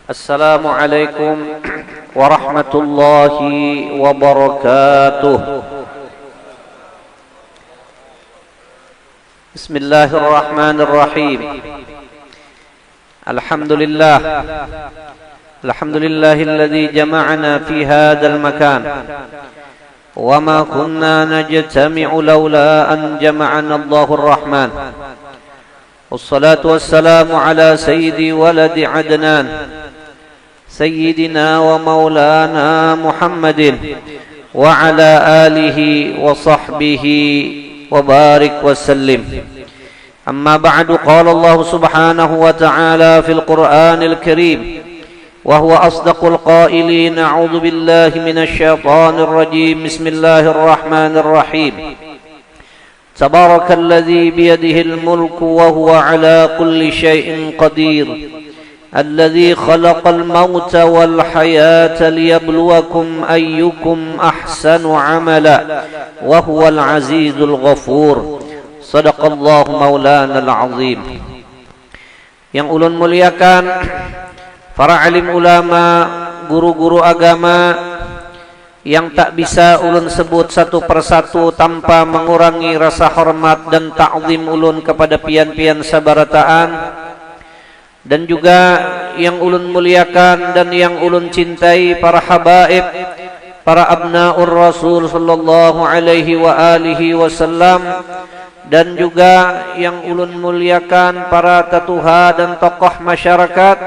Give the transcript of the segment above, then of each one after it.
Assalamualaikum warahmatullahi wabarakatuh. Bismillahirrahmanirrahim. Alhamdulillah. Alhamdulillahilladzi jama'ana fi hadzal makan. Wa ma kunna najtami'u laula an jama'ana Allahur Rahman. Wassalatu wassalamu ala sayyidi waladi Adnan. Sayyidina wa maulana Muhammadin wa ala alihi wa sahbihi wa barik wa sallim. Amma ba'du, qala Allah subhanahu wa ta'ala fil Qur'anil Karim wa huwa asdaqul qailin. A'udzu billahi minasy syaithanir rajim. Bismillahir rahmanir rahim. Tabarakalladzi biyadihil mulku wa huwa ala kulli syai'in qadir. الذي خلق الموت والحياة ليبلوكم أيكم أحسن عملا وهو العزيز الغفور. صدق الله مولانا العظيم. Yang ulun muliakan para alim ulama, guru-guru agama, yang tak bisa ulun sebut satu persatu tanpa mengurangi rasa hormat dan ta'zim ulun kepada pian-pian sabarataan, dan juga yang ulun muliakan dan yang ulun cintai para habaib, para abnaur Rasul sallallahu alaihi wa alihi wasallam, dan juga yang ulun muliakan para tatuha dan tokoh masyarakat,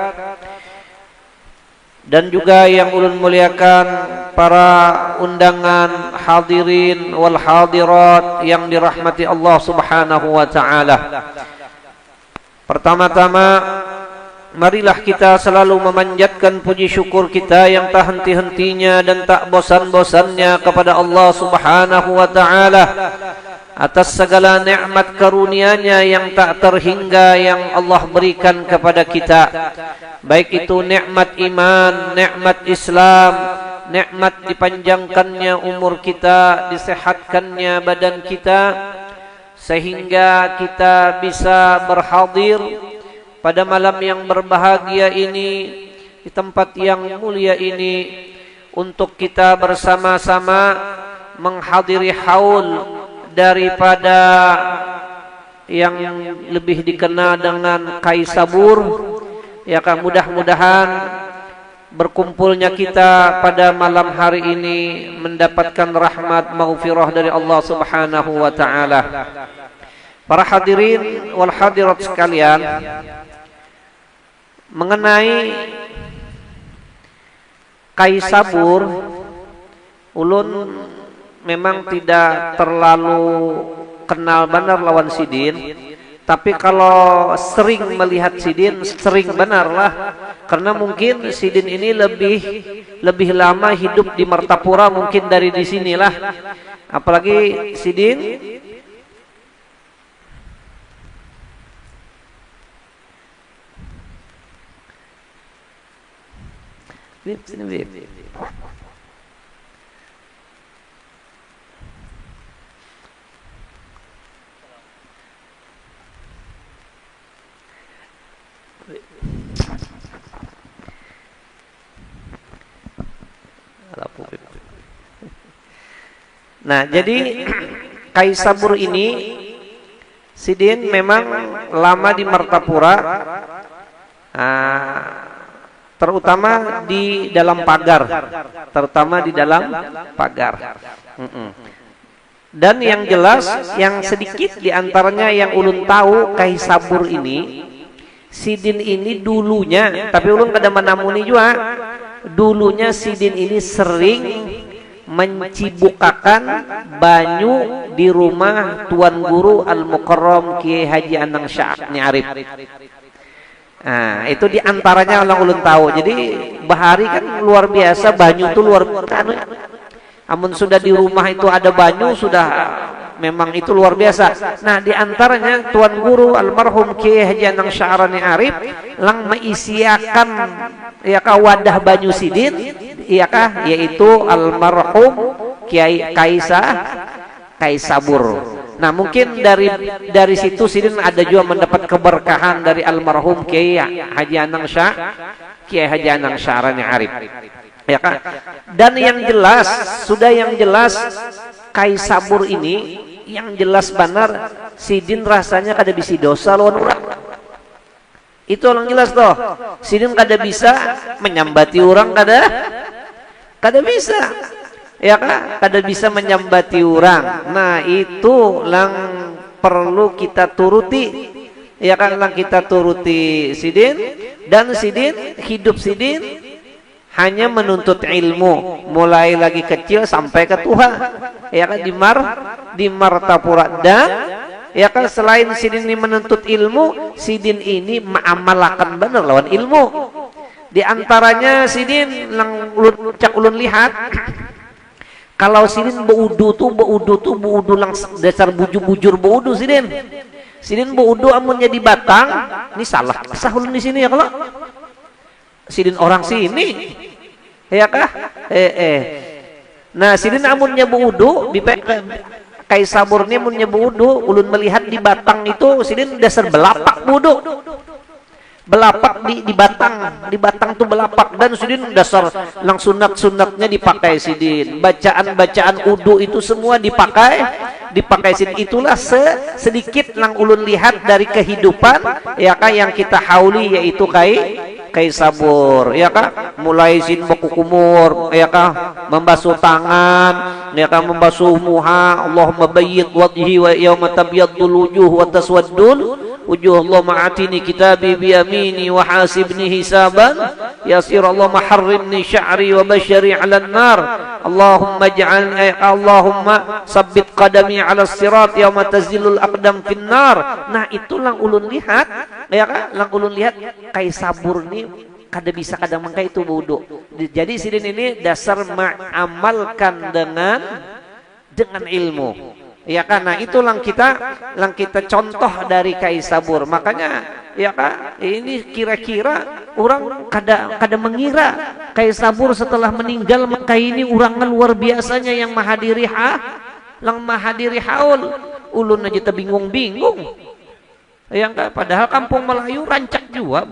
dan juga yang ulun muliakan para undangan hadirin wal hadirat yang dirahmati Allah subhanahu wa ta'ala. Pertama-tama, marilah kita selalu memanjatkan puji syukur kita yang tak henti-hentinya dan tak bosan-bosannya kepada Allah subhanahu wa ta'ala atas segala nikmat karunia-Nya yang tak terhingga yang Allah berikan kepada kita, baik itu nikmat iman, nikmat Islam, nikmat dipanjangkannya umur kita, disehatkannya badan kita, sehingga kita bisa berhadir pada malam yang berbahagia ini, di tempat yang mulia ini, untuk kita bersama-sama menghadiri haul daripada yang lebih dikenal dengan Kaisabur. Ya kan, mudah-mudahan berkumpulnya kita pada malam hari ini mendapatkan rahmat maghfirah dari Allah subhanahu wa ta'ala. Para hadirin wal hadirat sekalian, mengenai Kaisabur, ulun memang tidak terlalu kenal benar lawan Sidin, tapi kalau sering melihat Sidin, sering benar lah, karena mungkin Sidin ini lebih lama hidup di Martapura mungkin dari di sinilah, apalagi Sidin sini. Nah, jadi Kaisabur ini Sidin memang lama di Martapura, terutama di dalam pagar, Dan yang jelas, yang sedikit diantaranya yang ulun tahu Kaisabur ini, Sidin ini dulunya, tapi ulun kada menamuni juga, dulunya Sidin ini sering mencibukakan banyu di rumah Tuan Guru Al-Mukarram Kiai Haji Anang Syah Arif. Nah, itu diantaranya orang ulun tahu. Jadi bahari kan luar biasa, banyu itu luar biasa. Amun sudah di rumah itu ada banyu, sudah memang itu luar biasa. Nah, diantaranya Tuan Guru almarhum Kiai Haji Anang Sya'rani Arif lang meisiakan ya wadah banyu Sidin, yaitu almarhum Kiai Kaisabur. Nah, mungkin dari situ sidin ada juga mendapat keberkahan dari almarhum Kiai Haji Anang Syah, Kiai Haji Anang Syarani Arif. Ya kan? Dan yang jelas, sudah yang jelas Kai Sabur ini yang jelas benar sidin rasanya kada bisa dosa lawan orang. Itu orang jelas toh. Sidin kada bisa menyambati orang, kada bisa. Ya kan? Kada bisa menyambati orang. Nah, itu lang perlu kita turuti. Ya kan, lang kita turuti sidin, dan sidin hidup sidin hanya menuntut ilmu mulai lagi kecil sampai ke Tuhan. Ya kan, di martapura. Dan ya kan, selain sidin ini menuntut ilmu, sidin ini mengamalkan benar lawan ilmu. Di antaranya sidin lang cak ulun lihat, kalau sidin beudu beudu lang dasar bujur beudu sidin. Sidin beudu amunnya di Batang, ini salah ulun di sini ya kalau sidin orang sini. Ya kah? Nah, sidin amunnya beudu Kai Sabur ini amunnya beudu, ulun melihat di Batang itu sidin dasar belapak beudu. Belapak di Batang tuh belapak, dan sidin dasar lang sunatnya dipakai sidin. Bacaan udu itu semua dipakai sidin. Itulah sedikit lang ulun lihat dari kehidupan ya kan yang kita hauli, yaitu Kai Sabur, ya kan, mulai sin bakukumur, ya kan, membasuh tangan, ya kan, membasuh muha, Allahumma bayyid wajhi wa yawma tabyadul wujuh wa taswaddul wujuh, Allahumma atini kitabi bi yamini wa hasibni hisaban yasir, Allahumma harrimni sya'ri wa basyari 'alan nar, Allahumma sabbit qadami 'ala sirat yawma tazilul aqdam finnar. Nah, itu lang ulun lihat, ya kan, lang ulun lihat Kai Sabur ini kada bisa kadang mangka itu wudu. Jadi sidin ini dasar mengamalkan dengan ilmu. Ya kan, nah itu lang kita contoh dari Kai Sabur. Makanya ya kan, ini kira-kira orang kada mengira Kai Sabur setelah meninggal, maka ini orang luar biasanya yang mahadiri haul. Ulun aja bingung-bingung. Yang padahal kampung Melayu rancak juga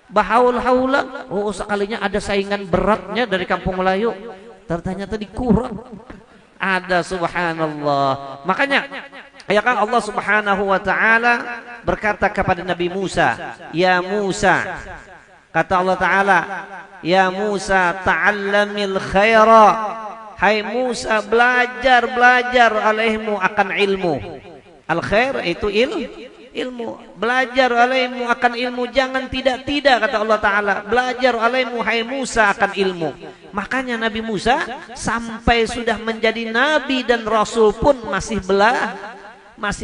bahaul-haulan. Oh, sekalinya ada saingan beratnya dari kampung Melayu. Ternyata dikurang. Ada, subhanallah. Makanya ya kan, Allah Subhanahu wa taala berkata kepada Nabi Musa, "Ya Musa," kata Allah taala, "Ya Musa, ta'allamil khaira." Hai Musa, belajar alaihimu akan ilmu. Al khair itu ilmu. Belajar alaihimu akan ilmu, jangan tidak kata Allah taala. Belajar alaihimu hai Musa akan ilmu. Makanya Nabi Musa sampai sudah menjadi nabi dan rasul pun masih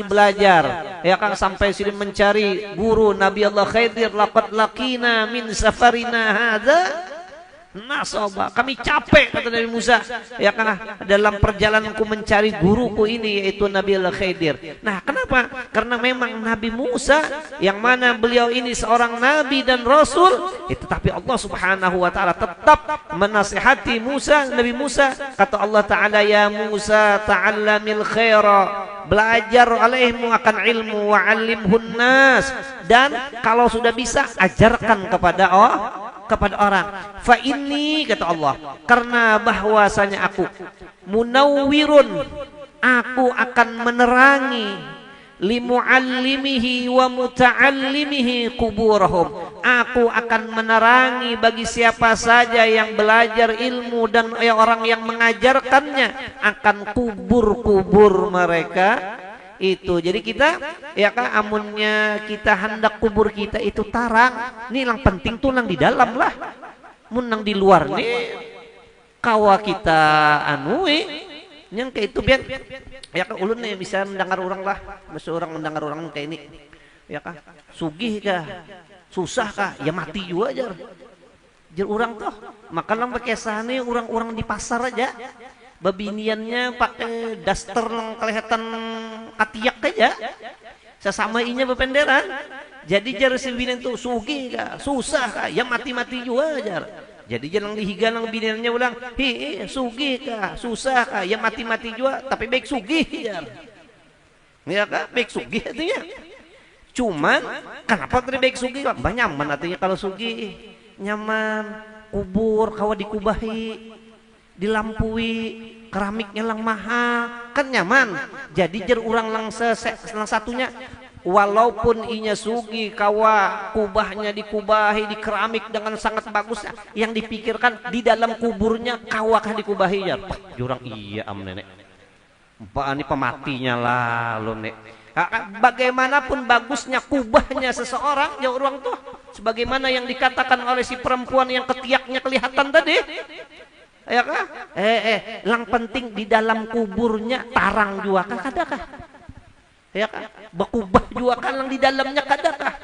belajar. Ya kan, sampai sudah mencari guru. Nabi Allah Khidir, laqad laqina min safarina hadza nasaba, kami capek kata Nabi Musa, ya kan, dalam perjalananku mencari guruku ini, yaitu Nabi Allah Khidir. Nah, kenapa? Karena memang Nabi Musa yang mana beliau ini seorang nabi dan rasul, tetapi Allah Subhanahu wa taala tetap menasihati Nabi Musa. Kata Allah taala, "Ya Musa, ta'allamil khaira." Belajar alaihimu akan ilmu, wa 'allimhun nas, dan kalau sudah bisa ajarkan kepada orang. Fa inni, kata Allah, karena bahwasanya aku munawwirun, aku akan menerangi limuallimihi wa muta'allimihi kuburahum, aku akan menerangi bagi siapa saja yang belajar ilmu dan orang yang mengajarkannya akan kubur-kubur mereka itu. Jadi kita ya kan, amunnya kita hendak kubur kita itu tarang, ini yang penting tuh nang di dalam lah. Mun nang di luar nih kawa kita yang kayak itu biar ya kan, ulun nih bisa mendengar orang lah, masa orang mendengar orang kayak ini ya kan, sugih kah, susah kah, ya mati juga jar orang tuh. Maka lang bekesane orang-orang di pasar aja babiniannya pakai daster yang kelihatan katiak aja, sesama inya berpenderan. Jadi jar si binian tuh sugi kah, susah kah, ya mati-mati juga jar. Jadi jangan dihiga nang biniannya ulang, sugi kah, susah kah, ya mati-mati juga, tapi baik sugi jar. Ya kan? Baik sugih artinya. Cuman kenapa tadi baik sugih? Bah nyaman artinya kalau sugih. Nyaman, kubur kawa dikubahi, dilampui, keramiknya lang mahal, kan nyaman. Jadi jer urang lang satunya walaupun inya sugi kawa kubahnya dikubahi di keramik dengan sangat bagus, yang dipikirkan di dalam kuburnya kawakah dikubahi ya. Jurang iya am nenek. Ini pematinya lah lo nek. Bagaimanapun bagusnya kubahnya seseorang ya orang tuh, sebagaimana yang dikatakan oleh si perempuan yang ketiaknya kelihatan tadi, ya kah? Yang penting di dalam kuburnya tarang juga kah kadakah? Ya kah? Bakubah juga kan yang di dalamnya kadakah?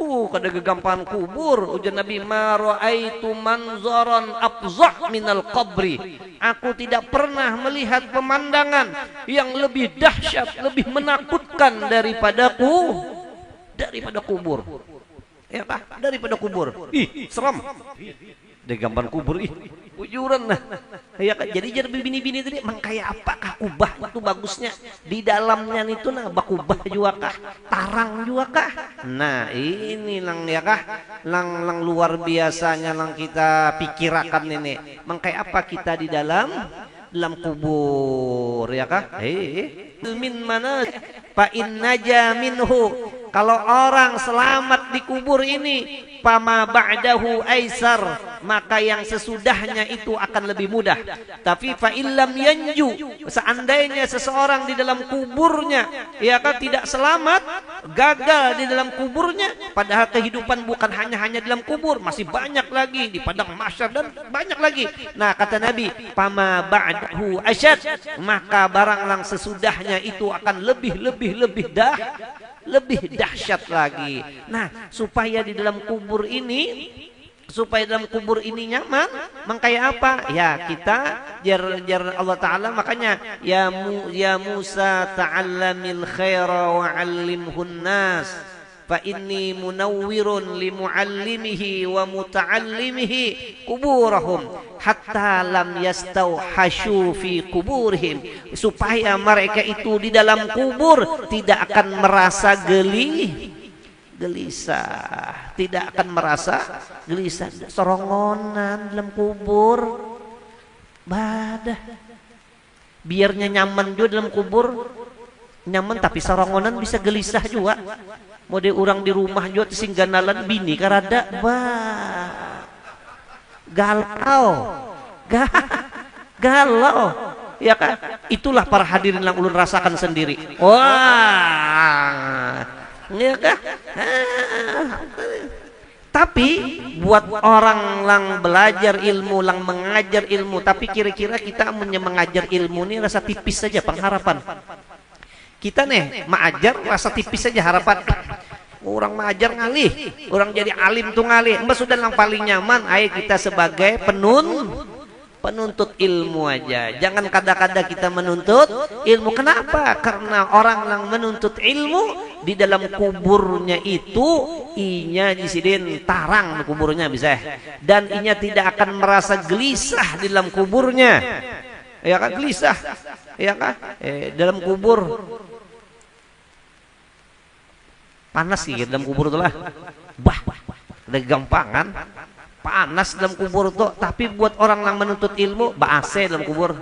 Kada gegampang kubur. Ujar Nabi, ma ra'aitu manzaran afzah minal qabri. Aku tidak pernah melihat pemandangan yang lebih dahsyat, lebih menakutkan daripada kubur. Ya kah? Daripada kubur. Ih, seram. Gegampang kubur ih. Ujuran nah. Ya kan? Jadi jadi bini-bini tadi emang kayak apakah kubah itu bagusnya di dalamnya itu nah bakubah juga kah, tarang juga kah. Nah ini lang ya kah, lang luar biasanya lang kita pikirakan ini. Emang kayak apa kita di dalam kubur ya kah? Min mana fa in naja minhu. Kalau orang selamat di kubur ini, pama ba'dahu aisar, maka yang sesudahnya itu akan lebih mudah. Tapi fa illam yanju, seandainya seseorang di dalam kuburnya ya kan tidak selamat, gagal di dalam kuburnya, padahal kehidupan bukan hanya di dalam kubur, masih banyak lagi di padang mahsyar dan banyak lagi. Nah kata Nabi, pama ba'dahu asyad, maka barang yang sesudahnya itu akan lebih dahsyat lagi. Nah, supaya di dalam kubur ini nyaman, mengkaya apa? Ya kita jar Allah Taala, makanya ya Musa ta'allamil khaira wa 'allimhun nas fa inni munawwirun li muallimihi wa muta'allimihi kuburahum hatta lam yastauhashu fi kuburihim, supaya mereka itu di dalam kubur tidak akan merasa gelisah, tidak akan merasa gelisah. Sorongonan dalam kubur badah biarnya nyaman juga dalam kubur, nyaman tapi sorongonan bisa gelisah juga. Mode orang di rumah juga singganalan bini karada galau ya kan. Itulah para hadirin yang ulun rasakan sendiri. Wah ya kan. Tapi buat orang lang belajar ilmu, lang mengajar ilmu, tapi kira-kira kita mengajar ilmu ini rasa tipis saja pengharapan. Kita nih mengajar rasa tipis saja harapan. Orang mengajar ngalih, orang jadi alim tuh ngalih. Mbak sudah yang paling nyaman, ayo kita sebagai penuntut ilmu aja. Jangan kadang-kadang kita menuntut ilmu. Kenapa? Karena orang yang menuntut ilmu di dalam kuburnya itu inya disidin tarang di kuburnya bisa, dan inya tidak akan merasa gelisah di dalam kuburnya. Ya kan gelisah, ya kan? Dalam kubur panas sih dalam kubur tuh lah. Ada gampangan panas dalam kubur tuh, tapi buat orang yang menuntut ilmu AC dalam kubur.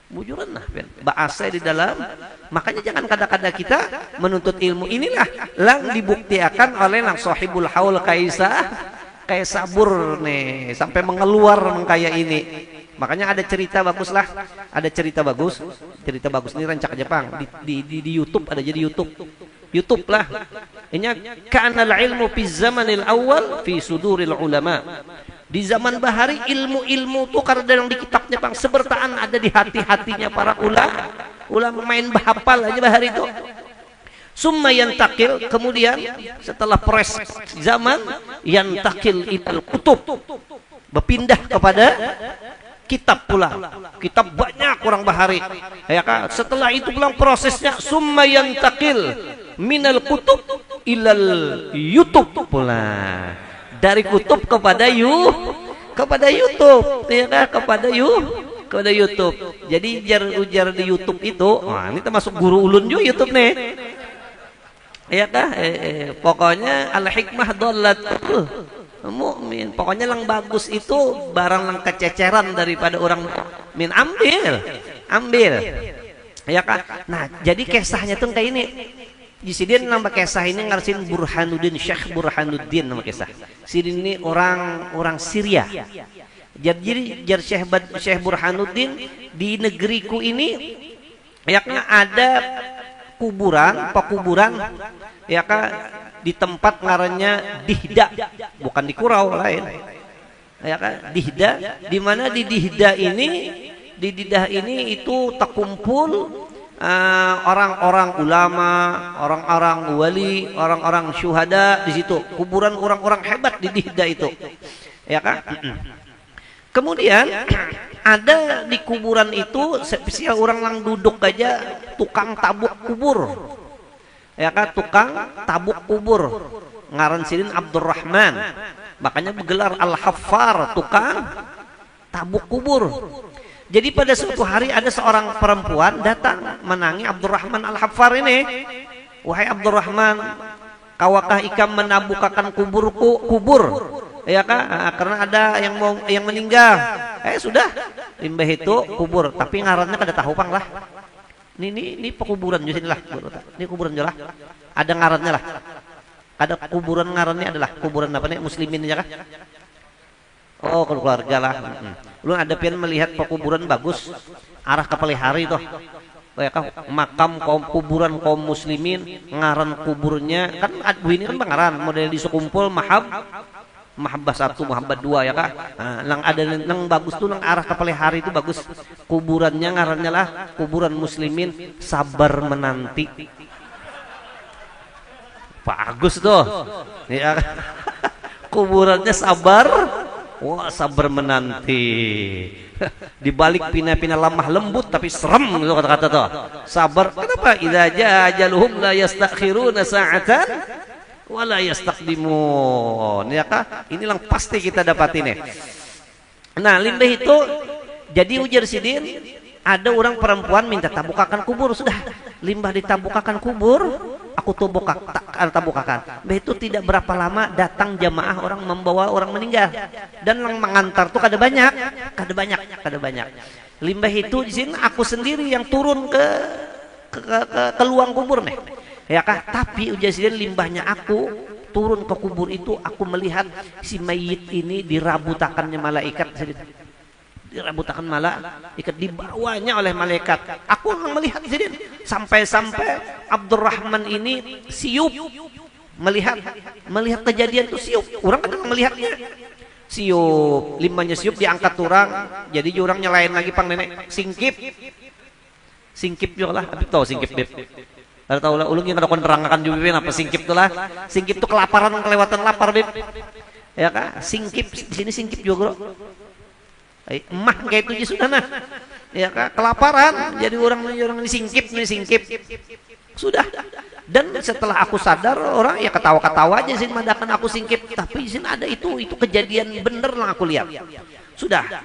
Bujuran lah, AC di dalam. Makanya jangan kadang-kadang kita menuntut ilmu. Inilah yang dibuktikan oleh lang sahibul haul kayak sabur nih sampai mengeluar mengkaya ini. Makanya ada cerita bagus lah, cerita bagus ini rancak Jepang di YouTube, ada jadi YouTube lah. Ini kanal ilmu fi zamanil awal fi suduril ulama. Di zaman bahari ilmu tuh karena yang di kitabnya Bang sebertaan ada di hati-hatinya para ulama main bahapal aja bahari itu. Summa yantakil, kemudian setelah proses zaman yantakil ilal kutub, berpindah kepada kitab pula. Kitab banyak orang bahari. Ya kan? Setelah itu pulang prosesnya summa yantakil minal kutub ilal YouTube pula. Dari kutub kepada YouTube, ya kan? kepada YouTube. Jadi ujar di YouTube itu, wah ini termasuk guru ulun juga YouTube nih. Ya kah? Pokoknya al hikmah dhallat mukmin. Pokoknya yang bagus itu barang yang kececeran daripada orang mukmin, ambil. Ya kan? Nah, jadi kisahnya tuh kayak ini. Di sini nama kisah ini ngarsin Burhanuddin, Syekh Burhanuddin nama kisah. Sini ini orang Syria. Jadi Syekh Burhanuddin di negeriku ini ya kan ada pekuburan ya kan di tempat ngarannya Dihda, bukan di Kurau lain. Ya kan? Dihda, di mana di Dihda ini itu terkumpul orang-orang ulama, orang-orang wali, orang-orang syuhada di situ. Kuburan orang-orang hebat di Dihda itu. Ya kan? Kemudian ada di kuburan itu spesial orang yang duduk aja tukang tabuk kubur. Ya kan, tukang tabuk kubur. Ngaran silin Abdurrahman. Makanya bergelar Al-Haffar, tukang tabuk kubur. Jadi pada suatu hari ada seorang perempuan datang menangi Abdurrahman Al-Haffar ini. Wahai Abdurrahman, kawakah ikam menabukakan kubur? Ya kan? Karena ada yang meninggal. Sudah. Limbah itu kubur, tapi ngarannya kada tahu pang lah. Ini pekuburan di sini lah. Ini kuburan jelah. Ada ngarannya lah. Ada kuburan ngarannya adalah kuburan apa nih? Muslimin aja kah? Oh, keluarga lah. Lu ada pian melihat pekuburan bagus arah ke Pelihari toh. Kayak makam kuburan kaum muslimin, ngaran kuburnya kan ini kan pangaran model di sekumpul Mahabbah 1, Mahabbah 2 ya kak. Nang ada nang bagus tuh nang arah ke Pelihari itu bagus. Kuburannya ngarannya lah kuburan muslimin sabar menanti. Bagus tuh. Ya. Kuburannya sabar. Wah, sabar menanti. Di balik pina-pina lemah lembut tapi serem itu kata-kata tuh. Sabar. Kenapa? Idza jaa ajaluhum la yastakhiruna sa'atan wa la yastaqdimun. Ya kah? Ini yang pasti kita dapat ini. Nah, limbah itu jadi ujar sidin ada orang perempuan minta tabukakan kubur. Sudah, limbah ditabukakan kubur, aku tabukakan. Itu tidak berapa lama datang jamaah orang membawa orang meninggal dan yang mengantar tuh kada banyak. Limbah itu di sini aku sendiri yang turun ke luang kubur nih. Ya kah? Tapi ujian limbahnya aku turun ke kubur itu aku melihat si mayit ini dirabutakannya malaikat. Dirabutakan malaikat, dibawanya oleh malaikat. Aku melihat jadi sampai-sampai Abdurrahman ini siup melihat kejadian itu siup. Orang kadang melihatnya siup, limbahnya siup diangkat orang. Jadi orang nyalain lagi pang nenek singkip juga lah. Tapi tahu singkip beb. Ada tahu lah ulung yang ada penerangan juga apa singkip tuh lah. Singkip tuh kelaparan kelewatan lapar beb. Ya kak, singkip di sini singkip juga bro. Emah kayak itu sudah nah ya kelaparan jadi orang disingkip sudah. Dan setelah aku sadar orang ya ketawa-ketawa aja sih madakan aku singkip, tapi sini ada itu kejadian bener lah aku lihat. Sudah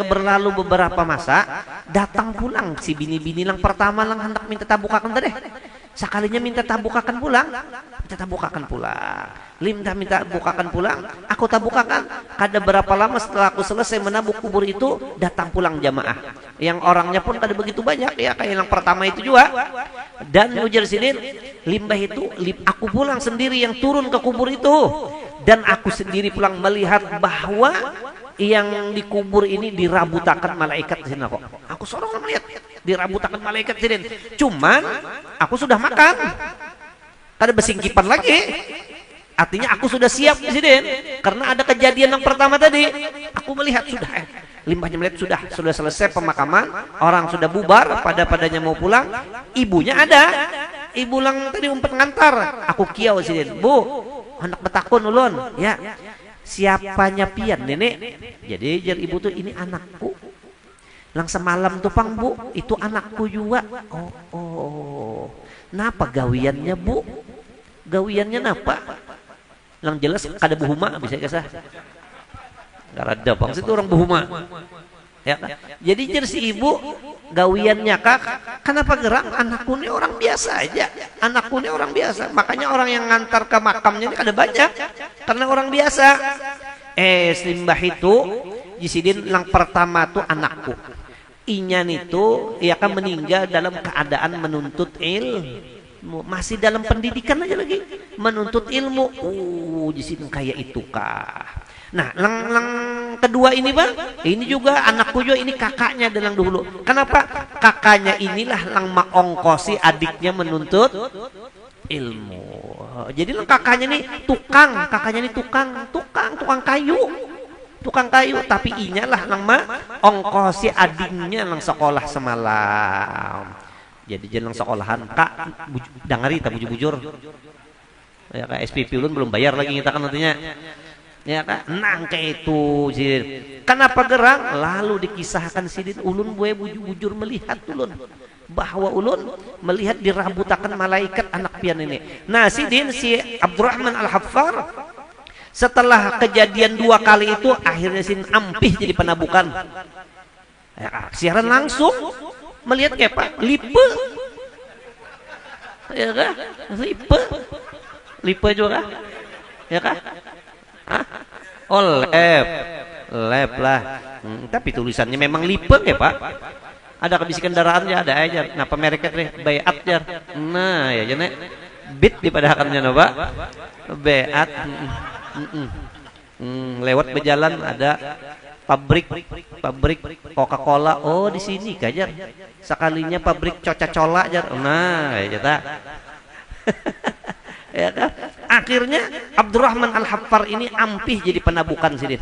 berlalu beberapa masa datang pulang si bini-bini yang pertama yang hendak minta tabukakan tadi. Sekalinya minta tabukakan pulang. Minta bukakan pulang, aku tabukakan. Kada berapa lama setelah aku selesai menabuk kubur itu datang pulang jamaah. Yang orangnya pun kada begitu banyak ya kayak yang pertama itu juga. Dan ujar sini limbah itu aku pulang sendiri yang turun ke kubur itu dan aku sendiri pulang melihat bahwa yang dikubur ini dirabutakan malaikat di sini kok. Aku seorang melihat dirabutakan malaikat di sini. Cuman aku sudah makan. Kada bersingkipan lagi. Artinya aku sudah siap di sini karena ada kejadian yang pertama tadi. Aku melihat sudah limbahnya melihat sudah selesai pemakaman, orang sudah bubar, padanya mau pulang, ibunya ada. Ibu lang tadi umpet ngantar. Aku kiau sini, Bu, hendak betakun ulun, ya. Siapanya pian nenek? Jadi jar ibu tuh ini anakku. Lang semalam tuh pang Bu, itu anakku juga. Oh. Napa gawiannya Bu? Gawiannya napa? Lang jelas kada buhuma bisa kisah. Enggak ada bang, itu orang buhuma. Ya kan? Jadi jar si ibu gawiannya kak, kenapa gerang? Anakku ini orang biasa aja, anakku ini orang biasa. Makanya orang yang ngantar ke makamnya ini ada banyak, karena orang biasa. Selimbah itu jisidin yang pertama tuh anakku. Inyan itu ya kan meninggal dalam keadaan menuntut ilmu, masih dalam pendidikan aja lagi, menuntut ilmu. Jisidin kayak itu kah? Nah, lang kedua ini bang, ini juga anakku juga, ini kakaknya dalam dulu. Kenapa? Kakaknya inilah lang maongkosi adiknya menuntut ilmu. Jadi lang kakaknya nih tukang, kakaknya nih tukang kayu. Tapi inyalah lang maongkosi adiknya lang sekolah semalam. Jadi jangan sekolahan kak, dangari tak bujur-bujur. Ya kak SPP ulun belum bayar lagi kita kan nantinya. Ya kan nang kayak itu sidin. Kenapa gerang? Lalu dikisahkan sidin ulun buaya bujur melihat ulun bahwa ulun melihat dirabutakan malaikat anak pian ini. Nah sidin si Abdurrahman Al-Haffar setelah kejadian 2 kali itu akhirnya sidin ampih jadi penabukan. Ya, siaran langsung melihat kayak apa? Lipe. Ya kan? Lipe juga. Ya kan? Oh lep lah. Tapi tulisannya memang lipe ya pak. Ada kebisi kendaraannya ada aja. Nah pemeriknya deh bayat jar. Nah ya jane bit di padahakannya no pak. Bayat. Lewat berjalan ada pabrik Coca-Cola. Oh di sini kajar. Sekalinya pabrik Coca-Cola jar. Nah ya tak. Ya kan? Akhirnya Abdurrahman Al-Haffar ini ampih jadi penabukan sidin.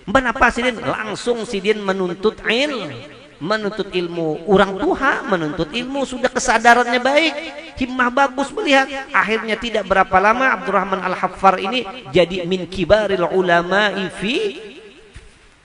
Kenapa sidin? Langsung sidin menuntut ilmu. Orang tua menuntut ilmu sudah kesadarannya baik, himmah bagus melihat. Akhirnya tidak berapa lama Abdurrahman Al-Haffar ini jadi min kibaril ulama'i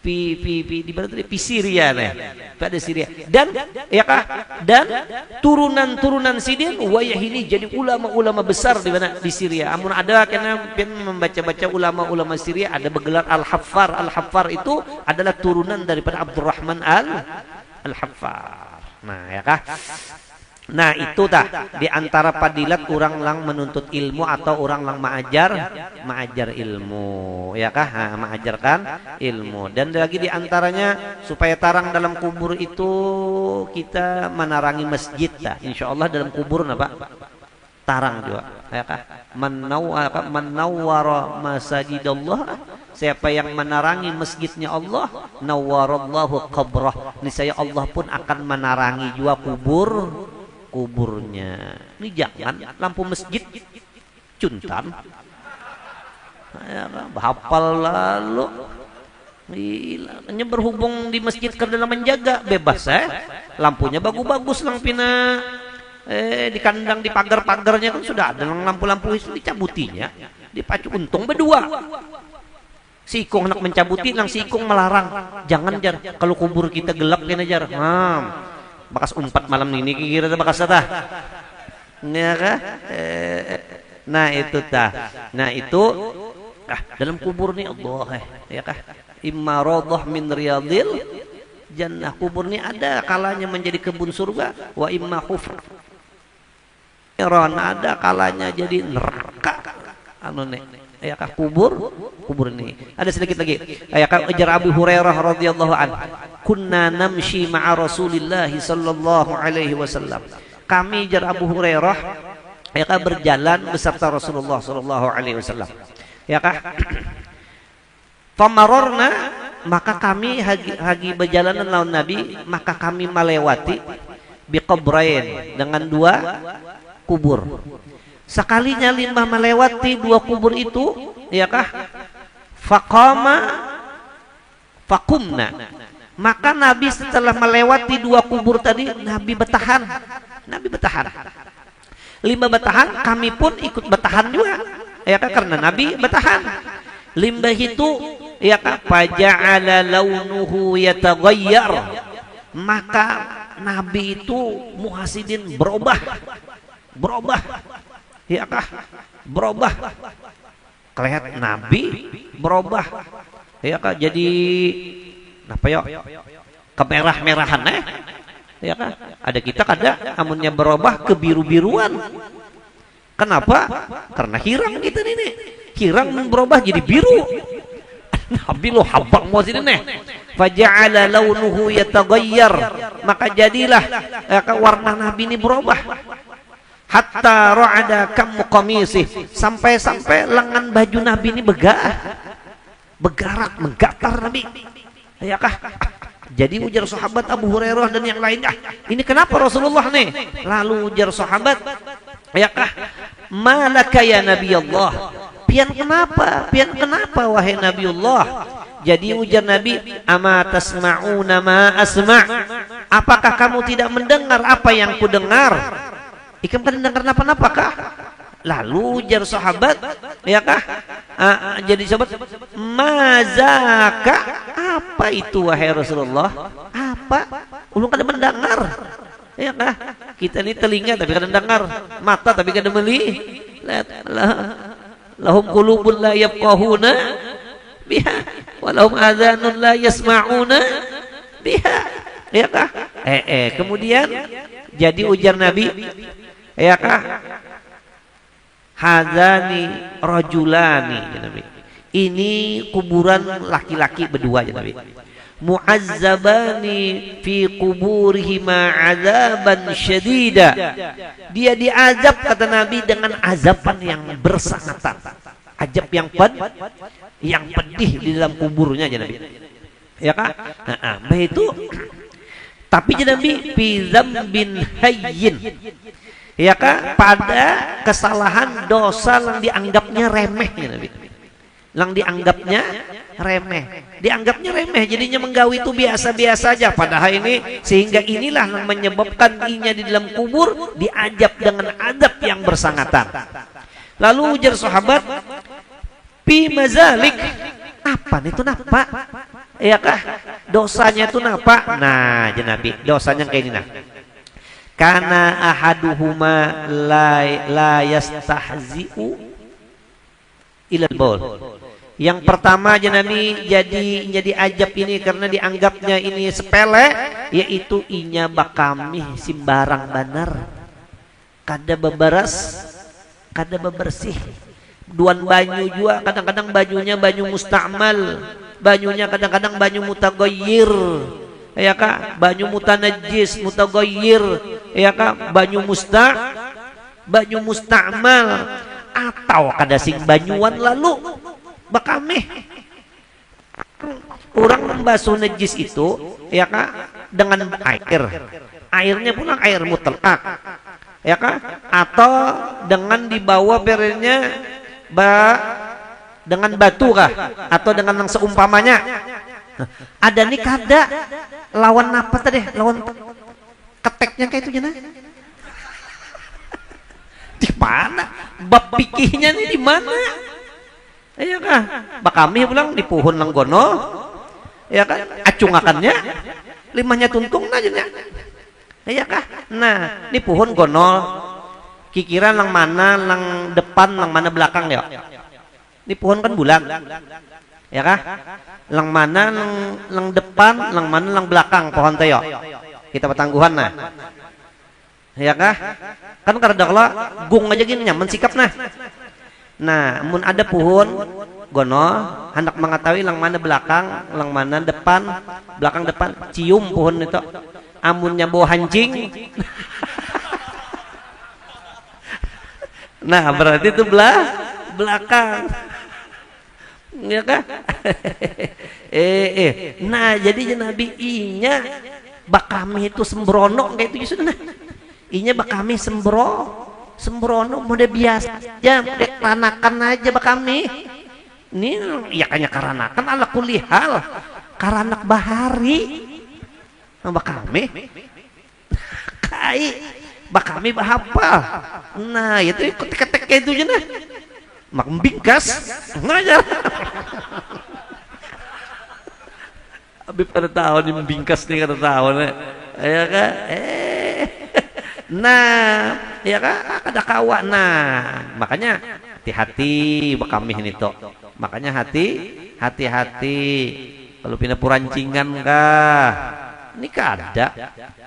di Syria nih, pada Syria dan ya kah dan turunan sidin wayah ini jadi ulama-ulama besar di mana di Syria. Amun ada karena membaca-baca ulama-ulama Syria ada bergelar Al-Haffar itu adalah turunan daripada Abdurrahman Al-Haffar. Nah ya kah. Nah itu dah di antara padilat orang lang menuntut ilmu atau orang lang mengajar ilmu ya kah, mengajarkan ilmu. Dan lagi di antaranya supaya tarang dalam kubur itu kita menarangi masjid dah. Insyaallah dalam kubur apa tarang juga ya kah, menawwara masajidallah. Siapa yang menarangi masjidnya Allah, nawwarallahu qabrah, niscaya Allah pun akan menarangi juga kuburnya. Ini jangan lampu masjid cuntan ya, hafal lalu hanya berhubung di masjid karena menjaga bebas lampunya bagus-bagus lang pina di kandang di pagar-pagarnya kan sudah ada lampu-lampu itu dicabutinya dipacu untung berdua. Si ikung nak mencabuti lang si ikung melarang jangan jar kalau kubur kita gelap kena jar bakas umpat malam ini kira bakas tah. Ya kah? Nah itu tah. Nah itu dalam kubur nih Allah ya kah? Imma radhah min riyadil jannah. Kubur nih ada kalanya menjadi kebun surga, wa imma hufr. Ada kalanya jadi neraka. Anu nih ya kah kubur ini. Ada sedikit lagi. Ya kah ujar Abu Hurairah radhiyallahu anhu. Kunna namshi ma'a Rasulillah sallallahu alaihi wasallam. Kami jar Abu Hurairah ya kah berjalan beserta Rasulullah sallallahu alaihi wasallam. Ya kah? Famarorna maka kami hagi berjalanan lawan Nabi maka kami melewati biqabrain dengan 2 kubur. Sekalinya limbah melewati 2 kubur itu ya kah? Fakumna maka Nabi setelah melewati 2 kubur tadi Nabi bertahan limbah bertahan kami pun ikut bertahan juga ya kah karena Nabi bertahan limbah itu ya kah faja'ala launuhu yataghayyar maka Nabi itu muhasidin berubah ya kah berubah kelihatan Nabi berubah ya kah jadi apa ya kemerah-merahan ya kan? Ada kita kada amunnya berubah ke biru-biruan. Kenapa? Karena hirang kita nih. Hirang berubah jadi biru. Nabi lo habang mau sini nih. Faja'ala launuhu yataghayyar. Maka jadilah warna Nabi ini berubah. Hatta ra'ada kam qamisih. Sampai lengan baju Nabi ini bergerak, menggatar Nabi. Ya kah? Jadi ujar sahabat Abu Hurairah dan yang lainnya, ini kenapa Rasulullah nih? Lalu ujar sahabat, ya kah? Malaka ya Nabi Allah? Pian kenapa wahai Nabi Allah? Jadi ujar Nabi, ama tasma'una ma asma'? Apakah kamu tidak mendengar apa yang ku dengar? Ikam kan dengar apa-apa kah? Lalu ujar sahabat, ya kah? Jadi sahabat, mazaka? Apa itu wahai Rasulullah? Apa? Ulun kada mendengar. Ya kah? Kita ini telinga tapi kada mendengar, mata tapi kada melihat. Lahum qulubun la yafqahuna biha wa lahum adhanun la yasma'una biha. Ya kah? Kemudian jadi ujar Nabi, ya kah? Hadzani rajulani ya Nabi. Ini kuburan laki-laki berdua ya Nabi. Mu'azzabani fi kuburihima azaban syadida. Dia diazab kata Nabi dengan azaban yang bersangatan. Azab yang pedih di dalam kuburnya ya Nabi. Ya kan? Itu tapi ya Nabi fi dzambin hayyin. Ya kan? Pada kesalahan dosa yang dianggapnya remeh ya Nabi. Yang dianggapnya remeh jadinya menggawi itu biasa-biasa aja, padahal ini sehingga inilah yang menyebabkan inya di dalam kubur diajab dengan adab yang bersangatan. Lalu ujar sahabat, pi mazalik, apa itu napa? Ya kah? Dosanya itu napa? Nah, ya Nabi, dosanya kayak ini nah. Karena ahaduhuma la yastahzi'u ilal baul. Yang pertama aja Nabi jadi ajab ini karena dianggapnya ini sepele, yaitu inya bakami simbarang banar. Kada beberes, kada bebersih. Duan banyu juga kadang-kadang bajunya banyu musta'mal, bajunya kadang-kadang banyu mutaghayyir. Ya kak, banyu mutanajis, mutaghayyir. Ya kak, banyu musta'mal. Atau kada sing banyuan lalu bakameh orang membasuh najis itu ya kak dengan airnya pun air mutlak ya kak, atau dengan dibawa perenya dengan batu kah, atau dengan yang seumpamanya. Ada nih kada lawan apa tadi, lawan keteknya kayak itu jana di mana? Bab pikihnya nih di mana? Iya kah? Bak kami pulang di pohon langgono. Ya kan? Acungakannya limahnya tuntung aja nya. Iya kah? Nah, ini pohon gono. Kikiran lang mana, lang depan, lang mana belakang ya. Ini pohon kan bulan. Ya kah? Lang mana, lang depan, lang mana, lang belakang pohon teh ya. Kita petangguhan nah. Ya kah? Kan karena kalau gung aja gini nyaman sikap nah. Nah, mun ada pohon gono, hendak mengetahui lang mana belakang, lang mana depan, belakang depan, cium pohon itu. Amunnya bau hancing. Nah, berarti itu belakang. Ya kah? Nah, jadi Nabi inya bakami itu sembrono kayak itu sudah. Inya bakami sembrono mode biasa aja, mode karanakan aja bakami. Ini ya kayaknya karanakan ala kulihal, karanak bahari. Bakami kai bakami bahapa. Nah, itu ketek-ketek kayak itu aja nah. Mak bingkas ngajar. Habib kada tahu nih membingkas nih kada tahu nih. Ya kan? Nah, ya kan ada kawan. Nah, makanya hati-hati bakami ini toh. Makanya hati-hati kalau pindah purancingan kah. Ini kada.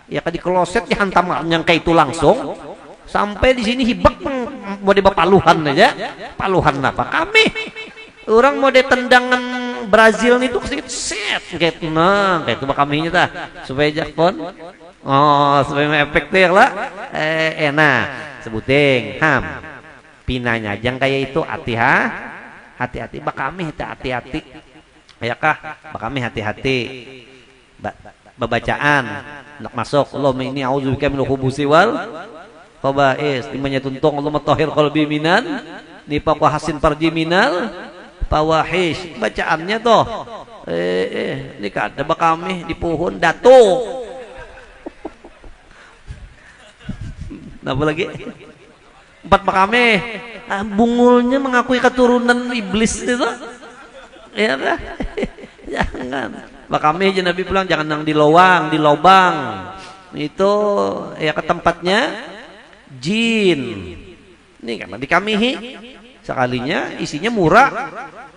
Ya kan di kloset dihantam yang kayak itu langsung. Sampai di sini hibak mau dibapaluhan aja. Paluhan apa? Kami. Orang mau tendangan Brazil itu kesit set kayak itu kayak itu kaminya tah supaya jakpon. Oh, supaya efektif lah. Enak sebuting pinanya jang kayak itu hati-hati bakami hati-hati ya kah bakami hati-hati bacaan nak masuk Allah ini auzubillahi minal khubusi wal khaba'is imanya tuntung Allah matahhir qalbi minan nifaq wa hasin farji minal fawahish bacaannya toh ini kada bakami di pohon dato. Apa lagi? 4 makame bungulnya mengakui keturunan iblis itu ya kan? Jangan makame aja Nabi bilang jangan yang di lobang itu ya ke tempatnya jin ini kan dikamihi sekalinya isinya murah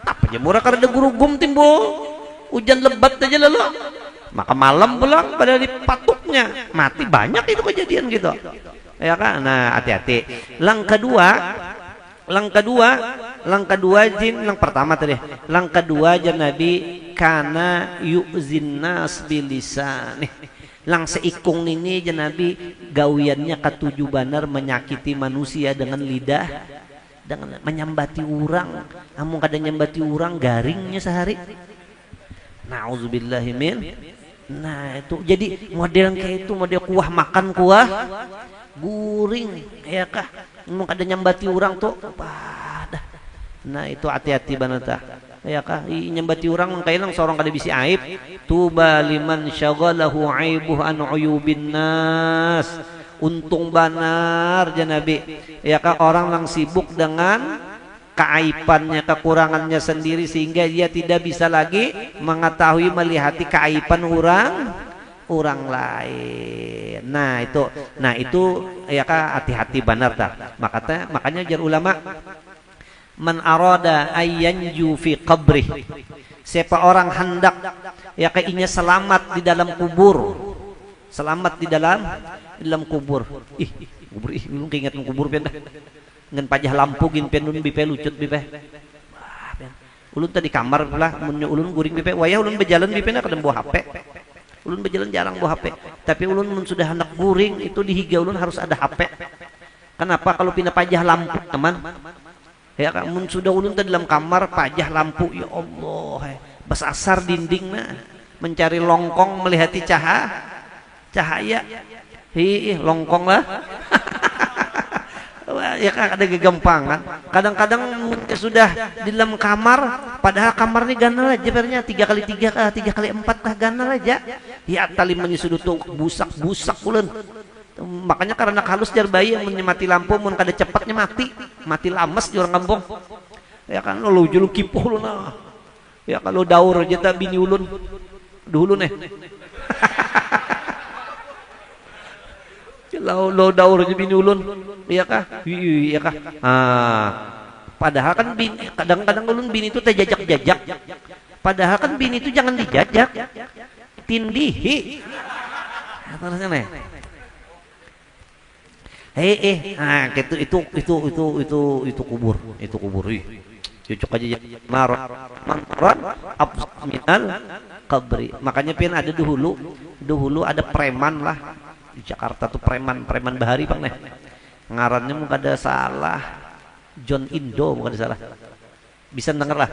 apa aja murah karena ada guru gum timbul hujan lebat aja lalu maka malam pulang pada dipatuknya mati banyak itu kejadian gitu ya kan. Nah hati-hati. Langkah kedua jin yang pertama tadi. Langkah kedua aja Nabi kana yu'zin nas bilisan. Lang seikung ini aja Nabi gawiannya ketujuh banar menyakiti manusia dengan lidah, dengan menyambati orang. Amun kadang nyambati orang garingnya sehari. Nauzubillahi min. Nah itu jadi model kayak itu model kuah makan kuah guring ya kah mau kada nyambati orang tuh padah. Nah itu hati-hati banata ya kah nyambati orang kailang seorang kada bisi aib tuba liman syaghalahu aibuh an uyubin nas untung banar ya Nabi ya kah orang yang sibuk dengan keaibannya kekurangannya sendiri sehingga dia tidak bisa lagi mengetahui melihati keaiban orang lain. Nah itu ya kah hati-hati benar tak. Makanya jar ulama man arada ayyanju fi qabri. Siapa orang hendak ya kainya selamat di dalam kubur. Selamat di dalam kubur. Kubur belum keinget kubur pian dah. Ngan pajah lampu gin pian ulun bipe lucut bipe. Ulun tadi kamar lah mun ulun guring bipe wayah ulun berjalan bipe na kadang bawa HP. Ulun berjalan jarang bawa HP, tapi ulun sudah hendak guring itu di higa ulun harus ada HP. Kenapa? Kalau pindah pajah lampu teman, ya kan? Mun sudah ulun di dalam kamar pajah lampu, ya Allah, besasar dindingnya, mencari longkong melihati cahaya, longkong lah. Ya kan ada kegampangan. Kadang-kadang sudah di dalam kamar, padahal kamar ini ganal aja pernya 3x3 kah 3x4 kah ganal aja. Ya tali menyusudut tuh busak ulun. Makanya karena halus jar bayi yang menyemati lampu mun kada cepatnya mati lames di orang kampung. Ya kan lo julu kipuh lu nah. Ya kalau daur aja tak bini ulun. Dulu nih. Lo daur aja bini ulun, iya kah? Iya kah? Padahal kan bini, kadang-kadang ulun bini itu terjajak-jajak. Padahal kan bini itu jangan dijajak, tindihi. Terusnya nih. Itu kubur, cocok aja maron abminal kabri. Makanya pian ada dahulu ada preman lah. Di Jakarta tuh preman bahari bang nih ngarannya mungkin ada salah John Indo mungkin ada salah bisa denger lah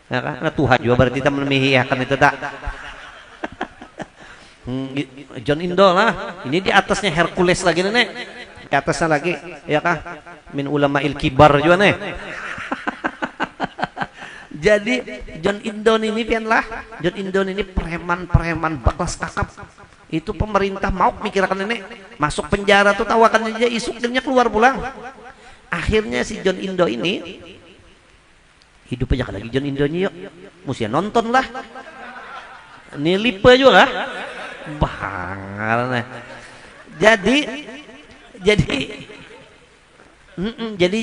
ya kan nah, Tuhan juga berarti kita memihihkan itu tak John Indo lah ini di atasnya Hercules lagi nih di atasnya lagi ya kan min ulama kibar juga nih jadi John Indon ini pian lah John Indon ini preman bakas kakap itu pemerintah mau mikirkan ini masuk penjara tuh tawakan aja isuknya keluar pulang akhirnya si John Indo ini hidup aja lagi John Indonya yuk mesti nonton lah ini lipe juga banget jadi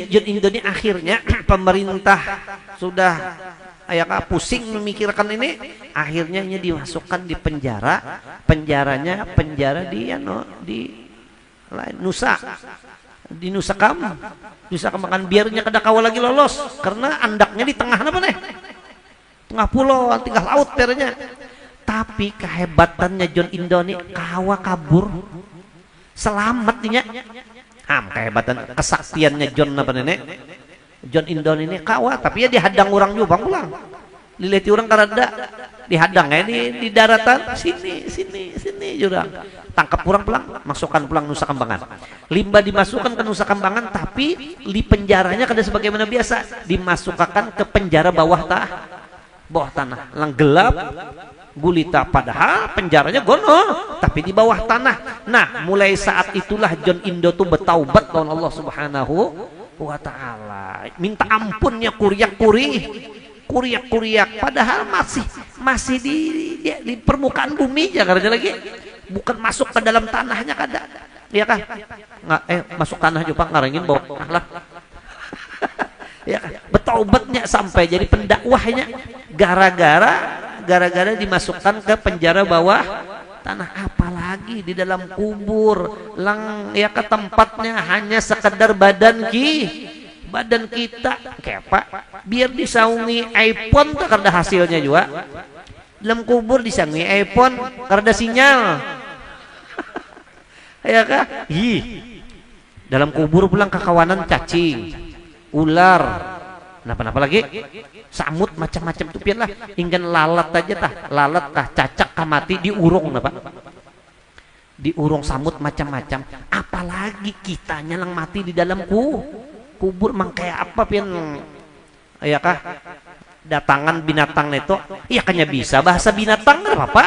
John Indo ini akhirnya pemerintah sudah ya kah pusing memikirkan ini, akhirnya dimasukkan di penjara. Penjaranya penjara di Nusa, di Nusa Kambangan, biarnya kada kawal lagi lolos karena andaknya di tengah apa nih, tengah pulau, tengah laut ternya. Tapi kehebatannya John Indo nih kawa kabur selamat nya. Kehebatan kesaktiannya John apa nenek John Indo ini kawa, tapi ya dihadang orang juga pulang. Dileti orang karada dihadang ya di daratan sini jurang. Tangkap orang pulang, masukkan pulang Nusa Kambangan. Limbah dimasukkan ke Nusa Kambangan, tapi di penjaranya kada sebagaimana biasa, dimasukkan ke penjara bawah tanah. Lang gelap gulita, padahal penjaranya gono tapi di bawah tanah. Nah, mulai saat itulah John Indo tuh bertaubat lawan Allah Subhanahu wa ta'ala, minta ampunnya kuriak padahal masih di permukaan bumi aja karena lagi bukan masuk ke dalam tanahnya kada. Ya kan? Masuk tanah juga ngarengin bawa lah. Ya kan? Bertaubatnya sampai jadi pendakwahnya gara-gara dimasukkan ke penjara bawah tanah. Apalagi di dalam kubur ya ke tempatnya hanya sekedar badan kita kepak biar disaungi iPhone tuh karena hasilnya juga dalam kubur disaungi iPhone karena sinyal. Ya kan? Dalam kubur pulang kekawanan cacing, ular, kenapa lagi samut macam-macam tuh pian lah, hingga lalat aja lalat cacak mati diurung diurung samut macam-macam, apalagi kitanya lang mati di dalam kubur mang kayak apa pian. Ya kah, datangan binatang itu ya kayaknya bisa bahasa binatang enggak apa-apa,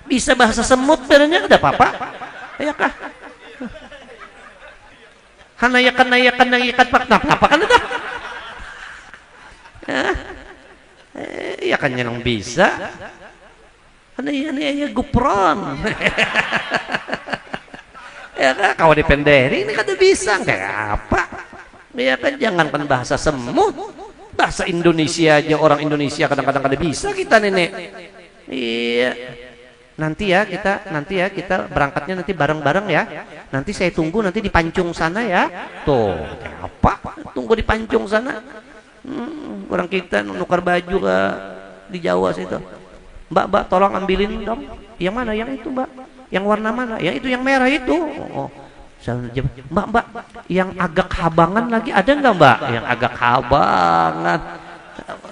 bisa bahasa semut bedanya enggak apa-apa. Ya kah, hanayakan pak kenapa kan itu ya kan yang bisa ini gupron. Ya kan, kalau dipenderi ini kada bisa kayak apa. Ya kan, jangankan bahasa semut, bahasa Indonesia aja orang Indonesia kadang-kadang kada bisa kita nenek. Iya, nanti ya kita berangkatnya nanti bareng-bareng ya. Nanti saya tunggu nanti di Pancung sana ya. Tuh, apa? Tunggu di Pancung sana. Orang kita nukar baju ke di Jawa situ. Mbak, tolong ambilin dong. Yang mana? Yang itu, Mbak. Yang warna mana? Yang itu, yang merah itu. Oh. Mbak, yang agak habangan lagi ada nggak, Mbak? Yang agak habangan.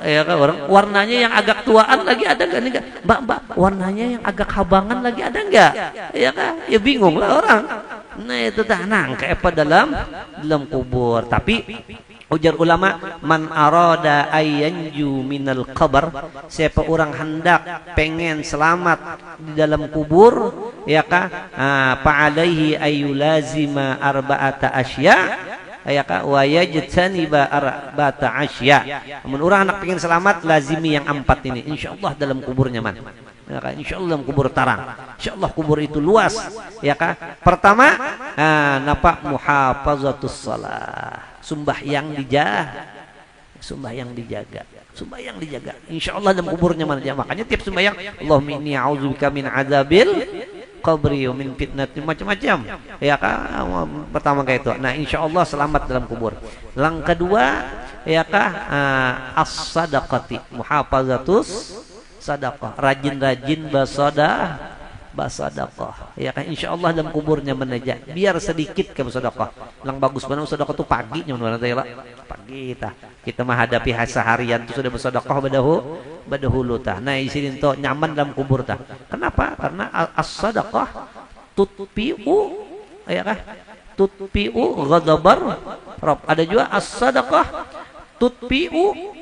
Ya kan, orang warnanya yang agak tuaan lagi ada nggak nih? Mbak, warnanya yang agak habangan lagi ada nggak? Ya kan? Ya bingung lah orang. Nah, itu kayak apa dalam kubur. Tapi ujar ulama, man arada ayyanju minal qabr, siapa orang hendak pengen selamat di dalam kubur, ya kah, fa'alaihi ayyulazima arba'ata asya, ya kah, wa yajtaniba arba'ata asya. Mun orang hendak pengen selamat, lazimi yang 4 ini, insyaallah dalam kuburnya man. Ya kan, insyaallah dalam kubur tarang, insyaallah kubur itu luas. Ya kan, pertama napa muhafazatus shalah, sembahyang dijaga, insyaallah dalam kuburnya mana. Makanya tiap sembahyang, Allahumma inni a'udzubika min adzabil qabri wa min fitnatin, macam-macam. Ya kan, pertama kayak itu. Nah, insyaallah selamat dalam kubur. Yang kedua, ya kah, as-sadaqati, muhafazatus sadaqah, rajin-rajin bersedekah. Ya kan, insyaallah dalam kuburnya meneja biar sedikit ke bersedekah. Lang bagus banget sedekah tuh pagi nyaman teh pagi kita menghadapi seharian itu sudah bersedekah badahulu tah. Nah, isin to nyaman dalam kubur tah. Kenapa? Karena as-sadaqah tutfi'u, ya kan, tutfi'u ghadabar Rabb. Ada juga as-sadaqah tutfi'u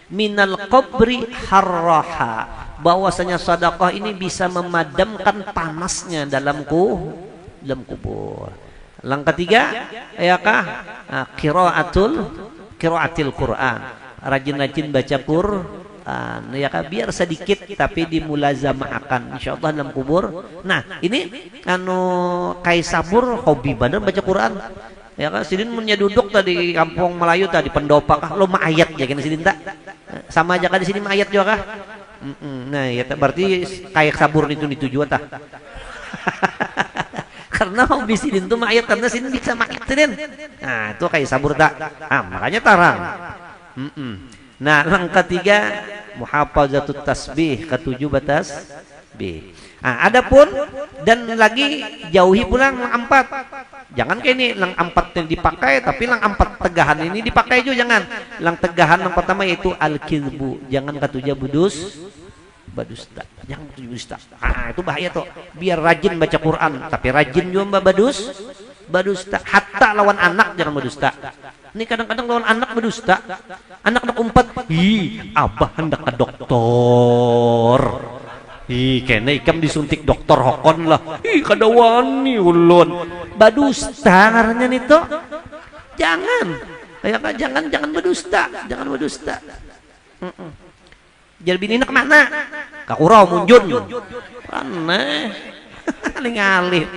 minal qabri harraha, bahwasanya sedekah ini bisa memadamkan panasnya dalam kubur. Yang ketiga, ya kah, qiraatil Quran, rajin-rajin baca Quran, ya kah, biar sedikit tapi dimulazamahkan insyaallah dalam kubur. Nah, ini kaisabur hobi badan baca Quran. Ya kan, sidin punya duduk tadi kampung Melayu tadi pendopak lo ayat ya kan sidin tak. Sama aja kan di sini ayat juga kah? Nah, ya berarti kayak sabur itu dituju tah. Karena mau bisidin tuh ayat karena sini bisa makitin. Nah, itu kayak sabur tak. Makanya tarang. Nah, yang ketiga muhafazatut tasbih, ketujuh batas B. Adapun dan lagi jauhi pula lang 4. Jangan kayak ini lang 4 yang dipakai, tapi lang 4 tegahan ini dipakai juga jangan. Lang tegahan yang pertama yaitu al-kidbu. Jangan ketujuh badusta. Jangan ketujuh badusta. Itu bahaya tuh. Biar rajin baca Quran, tapi rajin juga badusta. Hatta lawan anak jangan badusta. Ini kadang-kadang lawan anak berdusta. Anak umpat, abah hendak ke dokter. Kena ikam disuntik dokter hokon lah. Kada wani ulun. Badusta ngarannya nito. Jangan. Jangan berdusta. Jangan berdusta. Jadi bini nak mana? Kakurau munjun. Aneh. Aling-aling.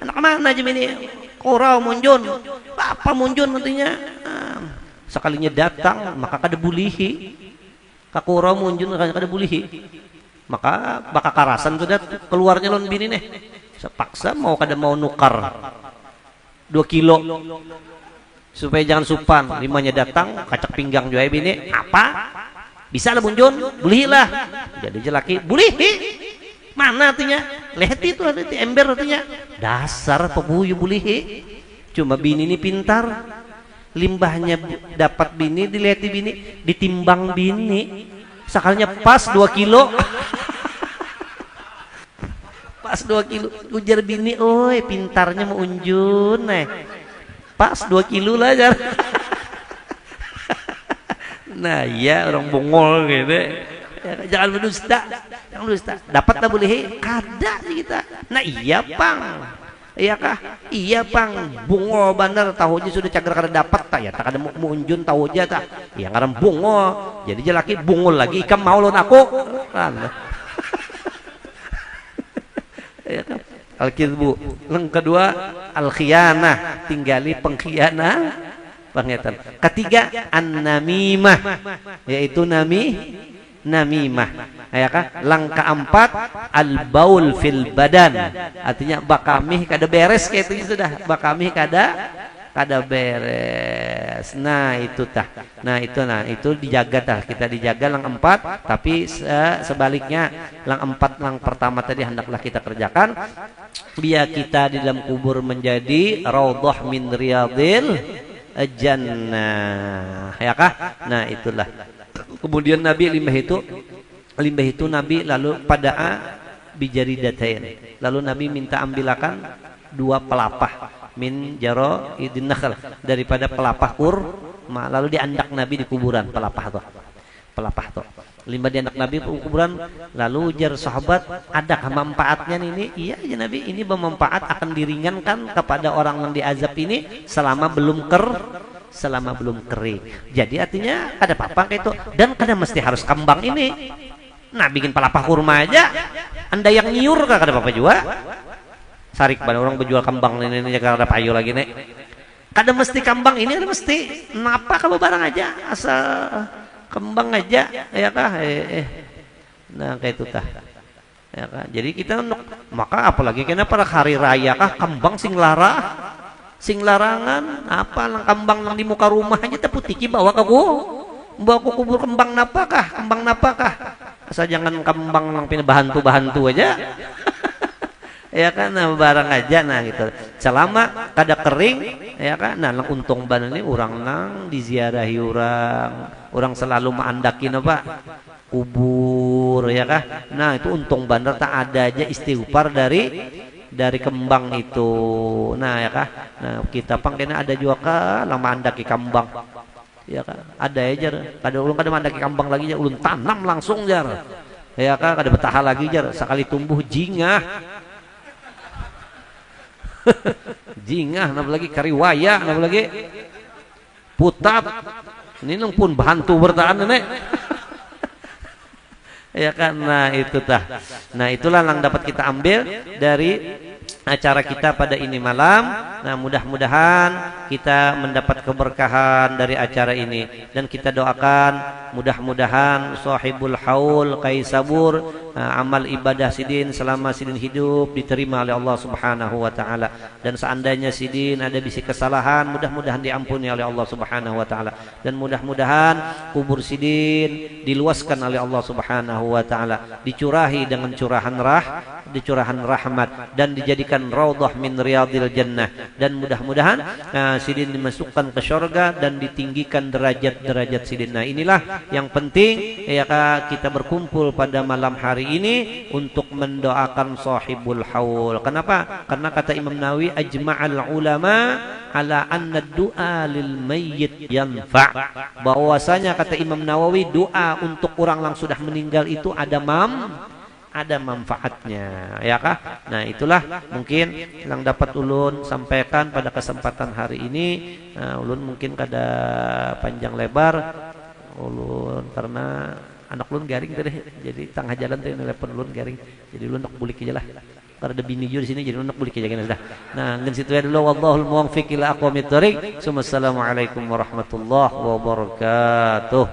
Anak mana aja bini? Kurau munjun. Apa munjun nantinya? Sekalinya datang maka kada bulihi. Kakurau munjun kada bulihi. Maka bakal karasan sudah keluarnya lon bini nih. Sepaksa mau kada mau nukar 2 kilo supaya jangan supan. Limanya datang kacak pinggang juga bini. Apa? Bisa lah munjun, bulihilah. Jadi jelaki bulihi. Mana artinya? Lehti itu artinya ember artinya. Dasar pebuyu bulihi. Cuma bini ini pintar. Limbahnya dapat bini, dilehti bini, ditimbang bini. Sakalnya pas 2 kilo. Pas 2 kilo. Ujar bini, oi pintarnya mau unjun. Pas 2 kilo lah jar. Nah iya orang bongol gitu. Jangan berdusta. Jangan berdusta. Dapat tak boleh kada kita. Nah iya pang. Iya kah? Iya pang. Bungo bener tahu aja sudah cager kada dapat tak ya. Tak ada mau unjun tahu aja tak. Yang ngaran bungo. Jadi jelaki bungol lagi. Ikam mau lon aku. Kan. Iya kan? Al-kidbu. Yang kedua al-khiyanah. Tinggali pengkhianah. Pengertian. Ketiga an-namimah, yaitu namimah. Ya kan? Langkah 4 al-baul fil badan. Artinya bakamih kada beres kayak itu sudah. Bakamih kada beres. Nah, itu tah. Nah, itu dijaga tah. Kita dijaga lang 4, tapi sebaliknya lang 4 lang pertama tadi hendaklah kita kerjakan biar kita di dalam kubur menjadi raudhah min riyadil jannah, ya kah? Nah itulah. Kemudian Nabi limbah itu Nabi lalu pada bijaridatain. Lalu Nabi minta ambilakan 2 pelapah min jaro idin nakhl, daripada pelapah kurma. Lalu diandak Nabi di kuburan pelapah tuh. Limbah di anak Nabi kuburan. Lalu ujar sahabat, ada manfaatnya ini? Iya ya Nabi, ini bermanfaat, akan diringankan kepada orang yang diazab ini selama belum kering. Jadi artinya ada apa-apa kayak itu. Dan kada mesti harus kembang ini. Nah bikin pelapah kurma aja. Anda yang nyiur kada apa-apa juga. Sarik pada orang berjual kembang ini kada ada payu lagi nih. Kada mesti kembang ini, ada mesti napa kalau barang aja asal kembang aja, ya kah? Nah kayak itu tah, ya kah? Jadi kita maka apalagi kena pada hari raya kah kembang sing larangan apa lang kembang lang di muka rumah aja teputiki bawa ke kubur kembang napa kah? Asal jangan kembang lang bahantu aja. Ya kan, nah, barang aja nah gitu. Selama kada kering, ya kan, nah lang untung ban ini orang nang diziarahi orang selalu menandakin apa kubur, ya kah. Nah itu untung bandar tak ada aja istighfar dari kembang itu. Nah ya kah, nah kita pangkena ada juga kah lama andaki kembang, ya kah, ada aja kada ulun kada mandaki kembang lagi, ulun tanam langsung jar, ya kah, kada betah lagi jar, sekali tumbuh jingah. Jingah, napa lagi kariwaya, napa lagi putat. Ini nang pun bantu bertahan nek. Ya kan, nah itu tah. Nah itulah yang dapat kita ambil dari acara kita pada ini malam. Nah, mudah-mudahan kita mendapat keberkahan dari acara ini, dan kita doakan mudah-mudahan sahibul haul Kaisabur, amal ibadah Sidin selama Sidin hidup diterima oleh Allah Subhanahu wa taala, dan seandainya Sidin ada bisi kesalahan mudah-mudahan diampuni oleh Allah Subhanahu wa taala, dan mudah-mudahan kubur Sidin diluaskan oleh Allah Subhanahu wa taala, dicurahi dengan dicurahan rahmat, dan dijadikan raudhah min riyadil jannah, dan mudah-mudahan Sidin dimasukkan ke surga dan ditinggikan derajat-derajat Sidin. Nah, inilah yang penting ya kita berkumpul pada malam hari ini untuk mendoakan sahibul haul. Kenapa? Karena kata Imam Nawawi, ajma'al ulama ala anna du'a lil mayyit yanfa'. Bahwasanya kata Imam Nawawi, doa untuk orang yang sudah meninggal itu ada manfaatnya, ya kah? Nah, itulah mungkin yang dapat ulun sampaikan pada kesempatan hari ini. Ulun mungkin kada panjang lebar ulun karena anak ulun garing tadi, jadi tengah jalan tadi nelpon ulun garing, jadi ulun nak bulik aja lah. Karena ada bini juga di sini, jadi ulun nak bulik aja kan sudah. Nah, ngan situ ya dulu, wallahul muwaffiq ila aqwamit thoriq. Assalamualaikum warahmatullahi wabarakatuh.